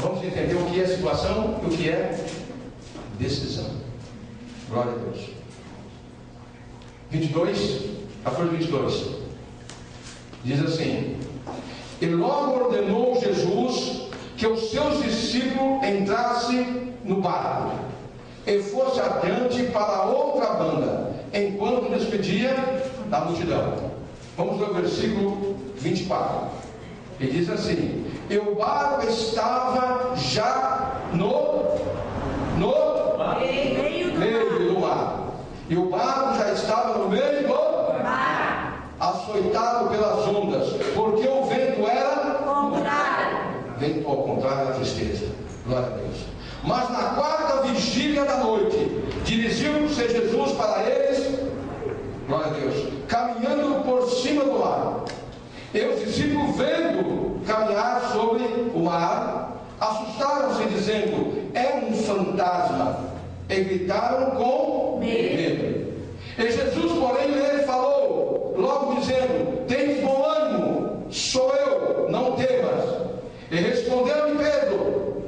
Vamos entender o que é situação e o que é decisão. Glória a Deus. 22, a folha 22. Diz assim: e logo ordenou Jesus que os seus discípulos entrassem no barco e fosse adiante para a outra banda, enquanto despedia da multidão. Vamos ao versículo 24. Ele diz assim: e o barco estava já no meio do mar. E o barco já estava no meio do mar, açoitado pelas ondas, porque o vento era contrário. Vento ao contrário da tristeza. Glória a Deus. Mas na quarta vigília da noite, dirigiu-se Jesus para eles, glória a Deus, caminhando por cima do mar. E os discípulos, vendo caminhar sobre o mar, assustaram-se, dizendo: é um fantasma. E gritaram com medo. E Jesus, porém, lhe falou, logo dizendo: tens bom ânimo, sou eu, não temas. E respondeu-lhe Pedro,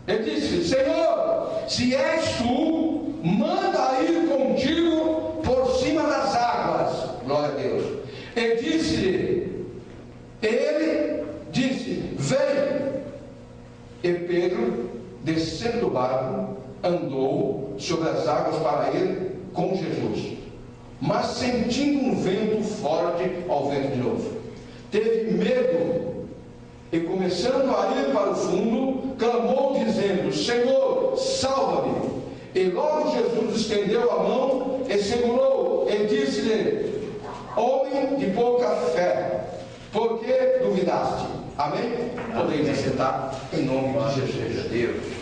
e disse: Senhor, se és tu, manda ir contigo por cima das águas. Glória a Deus. E disse-lhe, ele disse: vem. E Pedro, descendo do barco, andou sobre as águas para ir com Jesus, mas sentindo um vento forte, ao vento de novo, teve medo, e começando a ir para o fundo, clamou dizendo: Senhor, salva-me. E logo Jesus estendeu a mão e segurou, e disse-lhe: homem de pouca fé, por que duvidaste? Amém? Podemos assentar em nome de Jesus. Deus.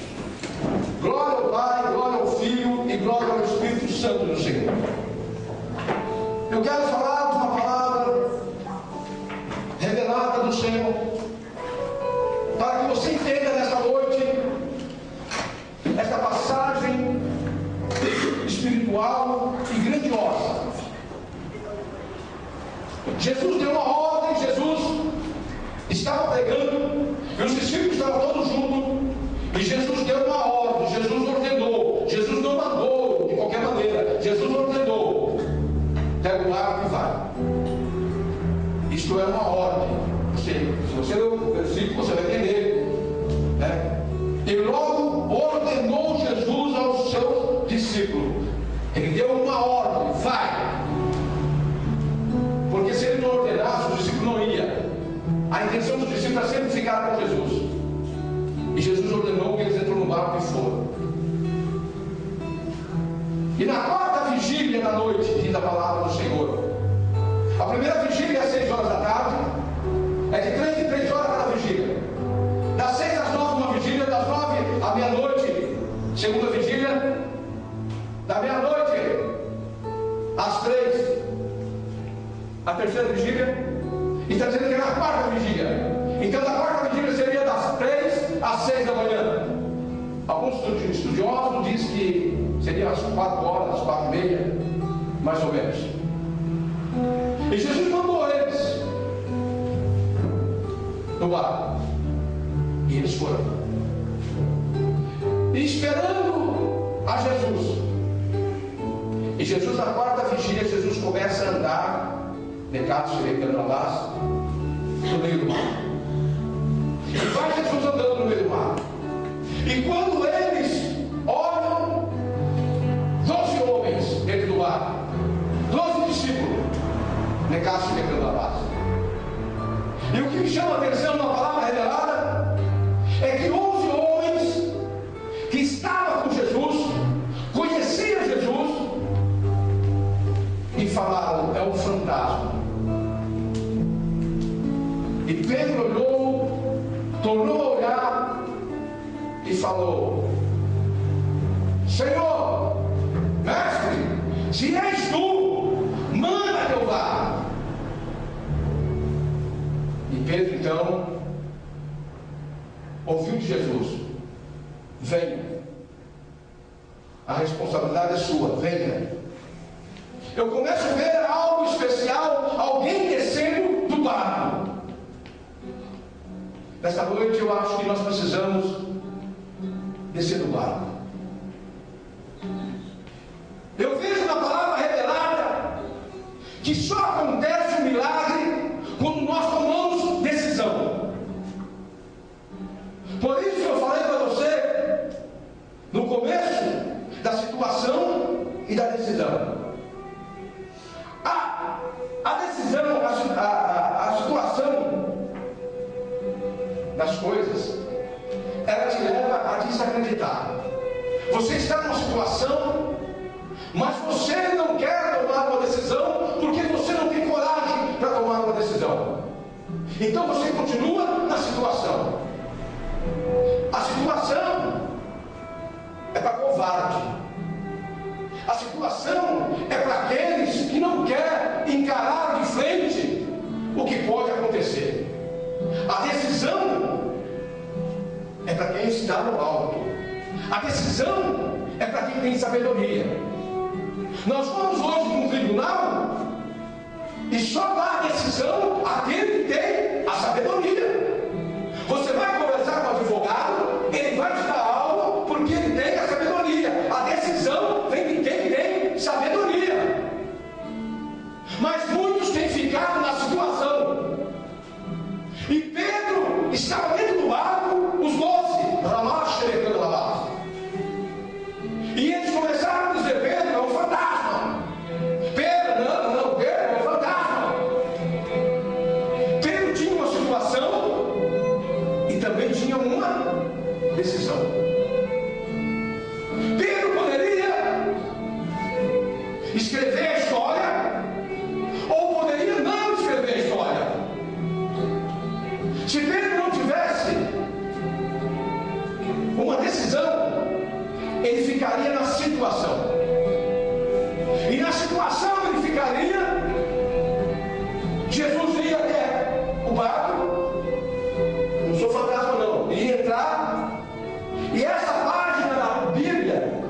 Glória ao Pai, glória ao Filho e glória ao Espírito Santo do Senhor. Eu quero falar de uma palavra revelada do Senhor, para que você entenda nesta noite esta passagem espiritual e grandiosa. Jesus deu uma ordem, Jesus estava pregando, e os discípulos estavam todos juntos, e Jesus deu uma ordem, Jesus ordenou, Jesus não mandou de qualquer maneira, Jesus ordenou: pega o barco e vai. Isto é uma ordem. Se você ler o versículo, você vai entender, né? E logo ordenou Jesus aos seus discípulos, ele deu uma ordem: vai. Porque se ele não ordenasse, os discípulos não iam. A intenção dos discípulos era sempre ficar com Jesus. E Jesus ordenou que eles entrou no barco e foram. E na quarta vigília da noite, diz a palavra do Senhor. A primeira vigília é às 6 horas da tarde. É de 3 em 3 horas cada vigília. Das 6 às 9 uma vigília, das 9 à meia-noite segunda vigília, da meia-noite às 3 a terceira vigília. E está dizendo que é na quarta vigília. Então da quarta vigília seria das 3 às 6 da manhã. Alguns estudiosos dizem que seria às 4 horas, às 4h30, mais ou menos. E Jesus mandou eles no barco. E eles foram. E esperando a Jesus. E Jesus, na quarta vigília, Jesus começa a andar, necados se reclamar, no meio do mar. E vai Jesus andando no meio do mar. E quando eles olham, 12 homens dentro do barco, 12 discípulos, necados se reclamar. E o que me chama a atenção na palavra revelada é que 11 homens que estavam com Jesus, conheciam Jesus e falaram: é um fantasma. E Pedro olhou, tornou a olhar e falou: Senhor, mestre, se és tu, manda que eu vá. E Pedro então ouviu de Jesus: venha, a responsabilidade é sua, venha. Eu começo a ver algo especial, alguém descendo do barco. Nesta noite eu acho que nós precisamos descer do barco. Eu vejo na palavra revelada que só acontece um milagre quando nós tomamos decisão. Por isso eu falei para você no começo da situação e da decisão. A decisão, a situação das coisas, ela te leva a desacreditar. Você está numa situação, mas você não quer tomar uma decisão porque você não tem coragem para tomar uma decisão. Então você continua na situação. A situação é para covarde. A situação é para aqueles que não querem encarar de frente o que pode acontecer. A decisão é para quem está no alto. A decisão é para quem tem sabedoria. Nós vamos hoje para um tribunal e só dá a decisão àquele que tem a sabedoria. Você vai conversar com o advogado, ele vai te dar algo porque ele tem a sabedoria. A decisão vem de quem tem sabedoria. Mas muitos têm ficado na situação. E Pedro estava dentro do barco, os 12, Ramash, e eles começaram a dizer: Pedro é um fantasma. Pedro, não, Pedro é um fantasma. Pedro tinha uma situação e também tinha uma decisão. Pedro poderia escrever a história ou poderia não escrever a história. Se Pedro não tivesse uma decisão, ele ficaria na situação. E na situação ele ficaria. Jesus ia até o barco. Não sou fantasma não. Ele ia entrar. E essa página da Bíblia,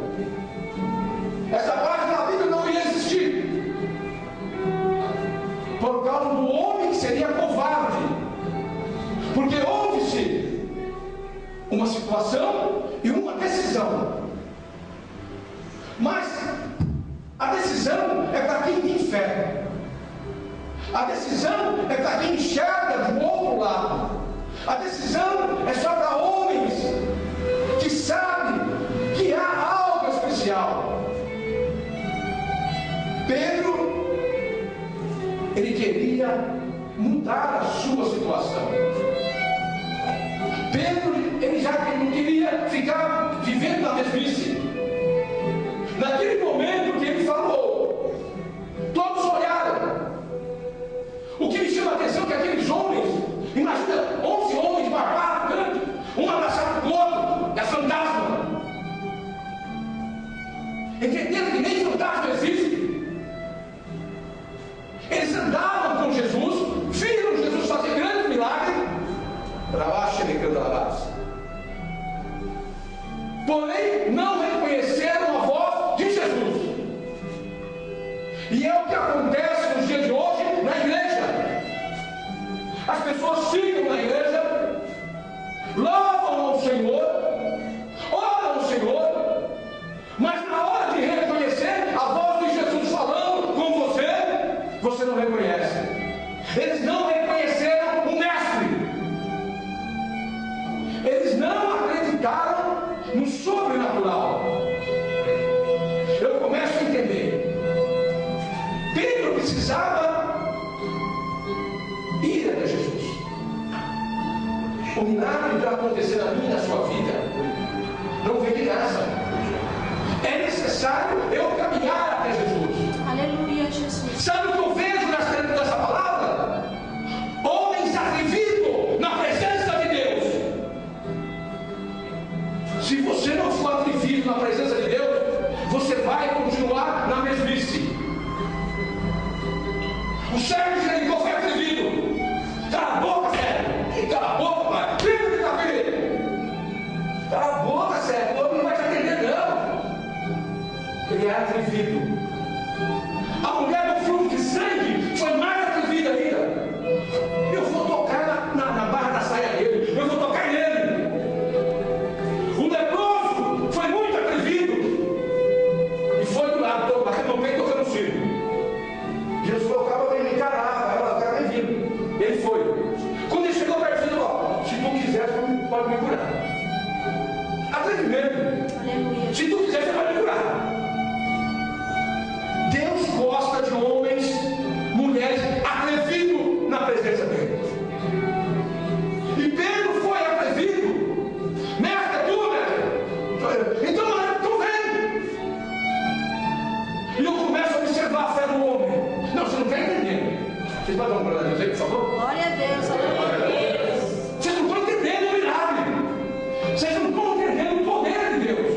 não ia existir. Por causa do homem que seria covarde. Porque houve-se uma situação e uma decisão. Mas a decisão é para quem tem fé. A decisão é para quem enxerga do outro lado. A decisão é só para homens que sabem que há algo especial. Pedro, ele queria mudar a sua situação. Pedro, ele já não queria ficar vivendo na mesmice. Naquele momento que ele falou, todos olharam. O que me chama a atenção é que aqueles homens, imagina 11 homens barbados, grandes, um abraçado com o outro, é fantasma. Entendendo que nem fantasma existe. Eles andavam com Jesus, viram Jesus fazer grande milagre, para baixo ele cantarás. Porém, não reconheceram a voz de Jesus. E é o que acontece nos dias de hoje na igreja. As pessoas ficam na igreja, louvam ao Senhor, oram ao Senhor, mas na hora de reconhecer a voz de Jesus falando com você, você não reconhece. Eles não reconheceram o Mestre. Eles não acreditaram no sobrenatural. Eu começo a entender. Pedro precisava ir até Jesus. O milagre para acontecer na minha e na sua vida não vem de graça. É necessário eu caminhar até Jesus. Aleluia, Jesus. Sabe o que eu vejo nessa palavra? Homens atrevidos na presença de Deus. Se você não for atrevido na presença de Deus, você vai continuar na mesmice. O servo de Jericó foi atrevido. Cala a boca, servo. Cala a boca, pai. Filho de Davi. Cala a boca, servo. O homem não vai te atender, não. Ele é atrevido. A mulher do fluxo de sangue foi mais atrevida ainda. Eu vou tocar na barra da saia dele. Eu pode me curar. Atrevimento. Se tu quiser, você vai me curar. Deus gosta de homens, mulheres atrevidos na presença dele. E Pedro foi atrevido. Mestre, é tu, mestre? Então vem. E eu começo a observar a fé do homem. Não, você não está entendendo. Vocês podem dar uma glória a Deus aí, por favor? Glória a Deus, glória a Deus. Vocês não estão entendendo o milagre. Vocês não estão entendendo o poder de Deus.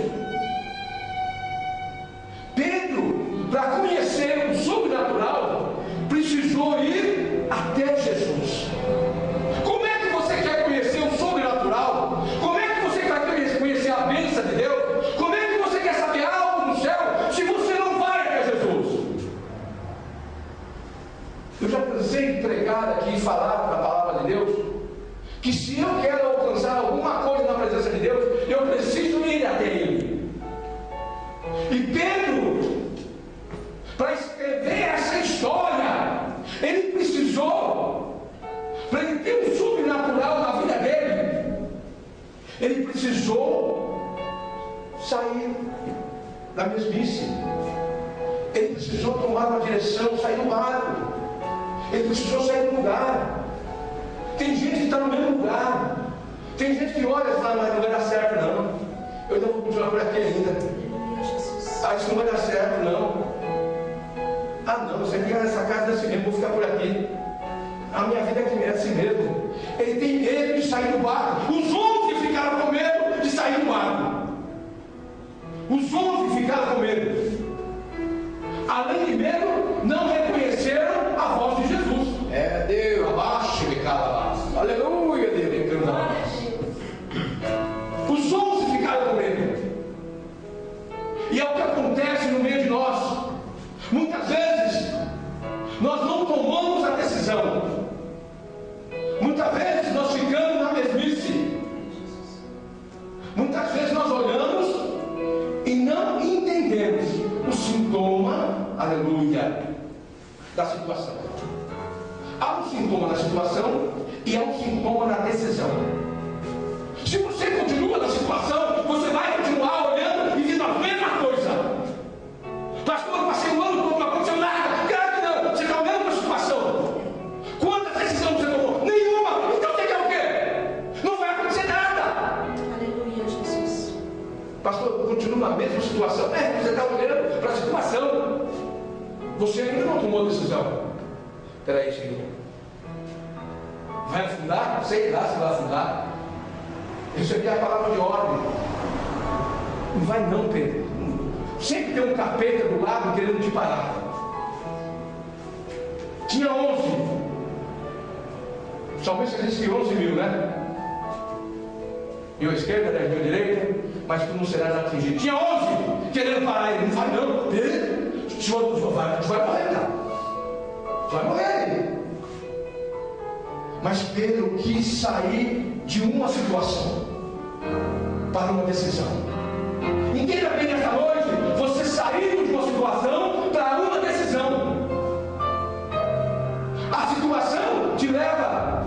Pedro, para conhecer o sobrenatural, precisou ir até Jesus. Como é que você quer conhecer o sobrenatural? Como é que você quer conhecer a bênção de Deus? Como é que você quer saber algo no céu se você não vai até Jesus? Eu já cansei de pregar aqui e falar da palavra de Deus, que se eu quero alcançar alguma coisa na presença de Deus, eu preciso ir até Ele. E Pedro, para escrever essa história, ele precisou, para ele ter um sobrenatural na vida dele, ele precisou sair da mesmice. Ele precisou tomar uma direção, sair do barco. Ele precisou sair do lugar. Tem gente que está no mesmo lugar. Tem gente que olha e fala, mas não vai dar certo não. Eu ainda vou continuar por aqui ainda. Ah, isso não vai dar certo não. Ah não, você fica nessa casa desse mesmo, vou ficar por aqui. A minha vida é assim mesmo. Ele tem medo de sair do barco. Os 11 ficaram com medo de sair do barco. Os 11 ficaram com medo. Além de medo, não reconheceram a voz de Jesus. É Deus, abaixe e cala. Aleluia, Deus. Os 11 ficaram com medo. E é o que acontece no meio de nós. Muitas vezes, nós não tomamos a decisão. Muitas vezes, nós ficamos na mesmice. Muitas vezes, nós olhamos e não entendemos o sintoma, aleluia, da situação. Há um sintoma na situação e há um sintoma na decisão. Se você continua na situação, você vai continuar olhando e vendo a mesma coisa. Pastor, eu passei um ano todo, não aconteceu nada. Claro que não, você está olhando para a situação. Quantas decisões você tomou? Nenhuma. Então você quer o quê? Não vai acontecer nada. Aleluia, Jesus. Pastor, eu continuo na mesma situação. Você está olhando para a situação. Você ainda não tomou decisão. Espera aí, Senhor. Vai afundar? Sei lá se vai afundar. Recebi a palavra de ordem. Não vai não, Pedro. Sempre tem um capeta do lado querendo te parar. Tinha 11. Talvez existisse 11 mil, né? Eu à esquerda, 10 mil à direita, mas tu não serás atingido. Tinha 11 querendo parar ele. Não vai não, Pedro. Tu vai morrer, cara. Tu vai morrer. Mas Pedro quis sair de uma situação para uma decisão. Entenda bem nessa noite, você saiu de uma situação para uma decisão. A situação te leva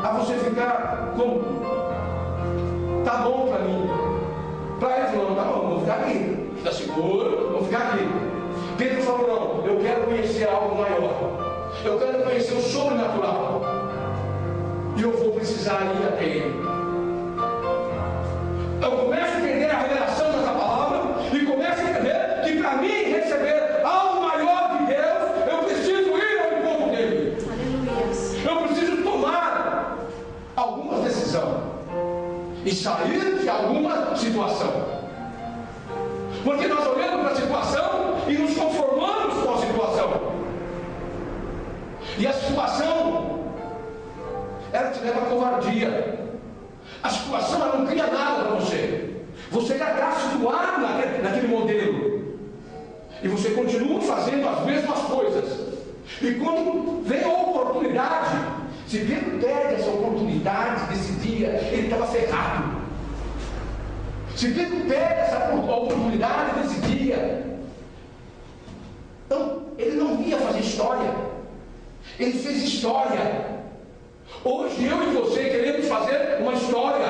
a você ficar como? Tá bom para mim. Para ele falou, tá bom, vou ficar aqui. Está seguro, vou ficar aqui. Pedro falou, não, eu quero conhecer algo maior. Eu quero conhecer o sobrenatural. E eu vou precisar ir até ele. Eu começo a entender a revelação dessa palavra e começo a entender que para mim receber algo maior de Deus, eu preciso ir ao encontro dele. Aleluia. Eu preciso tomar alguma decisão e sair de alguma situação. Porque nós olhamos para a situação e nos conformamos com a situação. E a situação, ela te leva à covardia. A situação, ela não cria nada para você. Você já está situado naquele modelo. E você continua fazendo as mesmas coisas. E quando vem a oportunidade, se Pedro perde essa oportunidade desse dia, ele estava ferrado. Se Pedro perde essa oportunidade desse dia, então ele não ia fazer história. Ele fez história. Hoje eu e você queremos fazer uma história.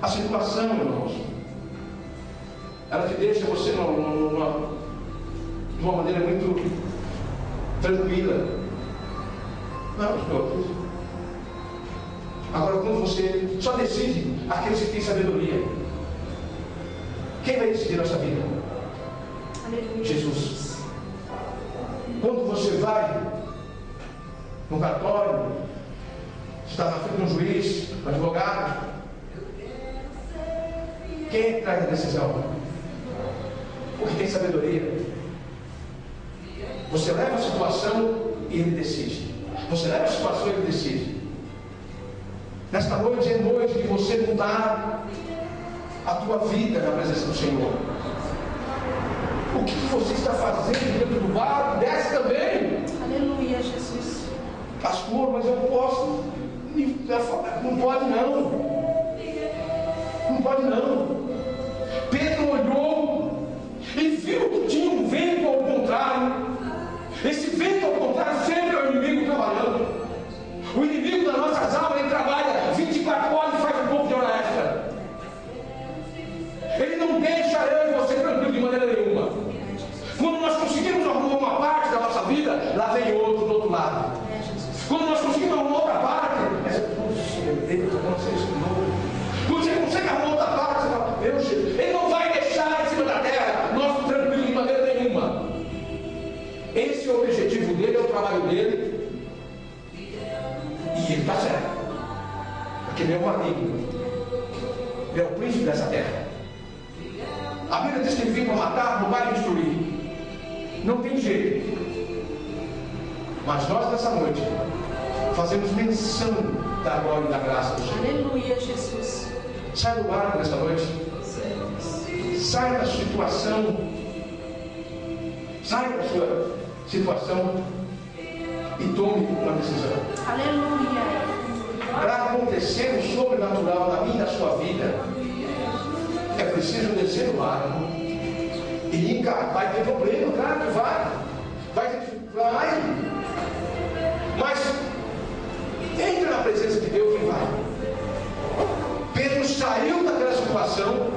A situação, irmãos, ela te deixa você de uma maneira muito tranquila. Não, senhor. Agora, quando você só decide aqueles que têm sabedoria, quem vai decidir a nossa vida? Aleluia. Jesus. Quando você vai no cartório, está na frente de um juiz, um advogado, quem é que traz a decisão? O que tem sabedoria. Você leva a situação e ele decide. Você leva a situação e ele decide. Nesta noite é noite de você mudar a tua vida na presença do Senhor. O que você está fazendo dentro do barco? Desce também. Aleluia, Jesus. Pastor, mas eu posso. Não pode não. Não pode não. Pedro olhou e viu que tinha um vento ao contrário. Esse vento ao contrário sempre é o inimigo trabalhando. O inimigo das nossas almas, ele trabalha 24 horas e faz um pouco de hora extra. Ele não deixa eu e você tranquilo de maneira nenhuma. Quando nós conseguimos arrumar uma parte da nossa vida, lá vem outro do outro lado. Quando nós conseguimos arrumar outra parte, ele está acontecendo isso de novo. Quando você consegue arrumar outra parte, você fala, meu Deus, ele não vai deixar em cima da terra nós tranquilos de maneira nenhuma. Esse é o objetivo dele, é o trabalho dele. E ele está certo. Porque ele é um maligno. Ele é o príncipe dessa terra. A Bíblia diz que ele veio para matar, roubar e destruir. Não tem jeito. Mas nós nessa noite fazemos menção da glória e da graça do Senhor. Aleluia, Jesus. Sai do barco nessa noite. Sai da situação. Sai da sua situação e tome uma decisão. Aleluia. Para acontecer o sobrenatural na minha e na sua vida, é preciso descer do barco e encarar. Vai ter problema, claro que vai. Vai. Mas entra na presença de Deus e vai. Pedro saiu daquela situação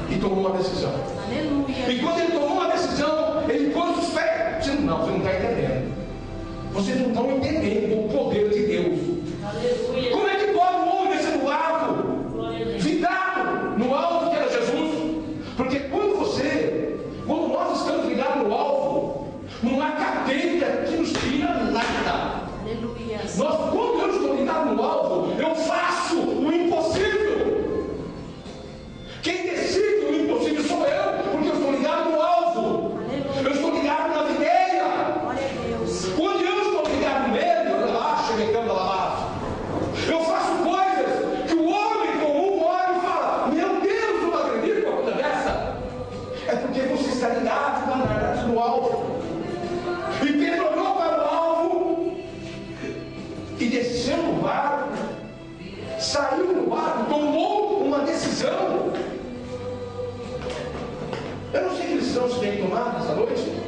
e tomou uma decisão. Aleluia. E quando ele tomou uma decisão, ele pôs os pés. Você não está entendendo. Vocês não estão entendendo o poder de Deus. Aleluia. Como é que pode um homem descer no alto? Ligado no alvo que era Jesus. Porque quando nós estamos ligados no alvo, não há cadeia que nos tira nada. Aleluia. Quando eu estou ligado no alvo, eu faço o impossível. Quem decide o impossível sou eu, porque eu estou ligado no alvo. Aleluia. Eu estou ligado na videira. Glória a Deus. Quando eu estou ligado nele, eu faço coisas que o homem comum olha e fala, meu Deus, eu não acredito com uma coisa dessa. É porque você está ligado na verdade no alvo. E Pedro olhou para o alvo e desceu no barco, saiu do barco, tomou uma decisão. Eu não sei que decisão você tem que tomar nessa noite.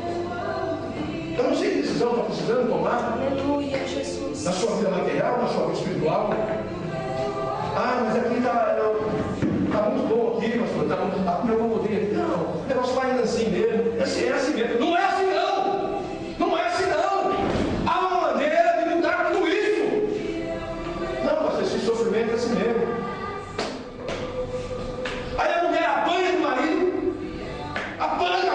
Eu não sei que decisão está precisando tomar. Aleluia, Jesus. Na sua vida material, na sua vida espiritual. Ah, mas aqui está muito bom aqui, pastor. Eu não mudei. Não, o negócio vai indo assim mesmo. É assim mesmo. Não é assim não. Não é assim não. Há uma maneira de mudar tudo isso. Não, mas esse sofrimento é assim mesmo. Aí a mulher apanha do marido. Apanha.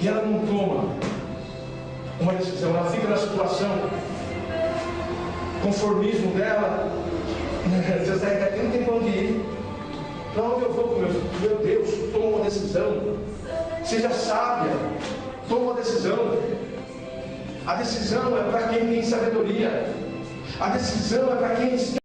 E ela não toma uma decisão, ela fica na situação, conformismo dela. Você sai daqui, não tem para onde ir. Para onde eu vou, meu Deus, toma uma decisão. Seja sábia, toma uma decisão. A decisão é para quem tem sabedoria. A decisão é para quem